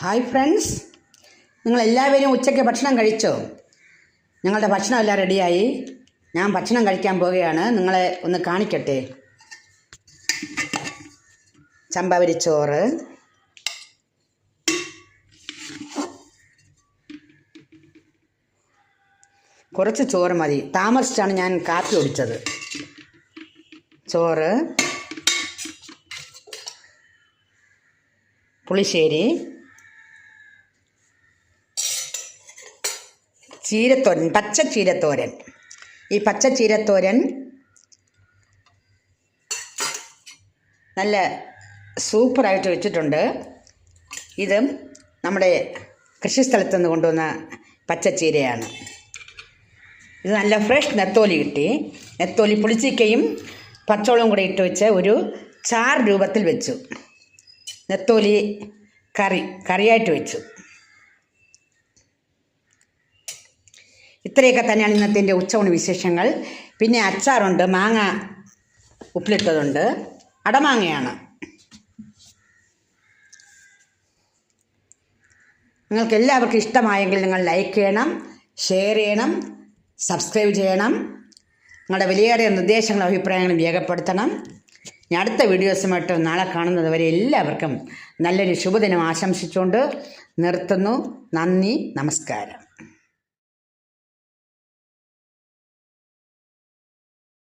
Hi friends, നിങ്ങളെല്ലാവരും ഉച്ചയ്ക്ക് ഭക്ഷണം കഴിച്ചോ? ഞങ്ങളുടെ ഭക്ഷണം എല്ലാം റെഡിയായി. ഞാൻ ഭക്ഷണം കഴിക്കാൻ പോവുകയാണ്. നിങ്ങളെ ഒന്ന് കാണിക്കട്ടെ. ചമ്പവരിച്ചോറ്, കുറച്ച് ചോറ് മതി. താമസിച്ചാണ് ഞാൻ കാപ്പി കുടിച്ചത്. ചോറ്, പുളിശ്ശേരി, ചീരത്തോരൻ, പച്ച ചീരത്തോരൻ. ഈ പച്ച ചീരത്തോരൻ നല്ല സൂപ്പറായിട്ട് വെച്ചിട്ടുണ്ട്. ഇത് നമ്മുടെ കൃഷിസ്ഥലത്ത് നിന്ന് കൊണ്ടുവന്ന പച്ചച്ചീരയാണ്. ഇത് നല്ല ഫ്രഷ് നെത്തോലി കിട്ടി. നെത്തോലി പുളിച്ചിക്കയും പച്ചവളവും കൂടെ ഇട്ട് വെച്ച് ഒരു ചാറ് രൂപത്തിൽ വെച്ചു. നെത്തോലി കറിയായിട്ട് വെച്ചു. ഇത്രയൊക്കെ തന്നെയാണ് ഇന്നത്തെ എൻ്റെ ഉച്ചയൂണ് വിശേഷങ്ങൾ. പിന്നെ അച്ചാറുണ്ട്, മാങ്ങ ഉപ്പിലിട്ടതുണ്ട്, അടമാങ്ങയാണ്. നിങ്ങൾക്ക് എല്ലാവർക്കും ഇഷ്ടമായെങ്കിൽ നിങ്ങൾ ലൈക്ക് ചെയ്യണം, ഷെയർ ചെയ്യണം, സബ്സ്ക്രൈബ് ചെയ്യണം. നിങ്ങളുടെ വിലയേറിയ നിർദ്ദേശങ്ങളും അഭിപ്രായങ്ങളും രേഖപ്പെടുത്തണം. ഞാൻ അടുത്ത വീഡിയോസുമായിട്ട് നാളെ കാണുന്നത് വരെ എല്ലാവർക്കും നല്ലൊരു ശുഭദിനം ആശംസിച്ചുകൊണ്ട് നിർത്തുന്നു. നന്ദി, നമസ്കാരം.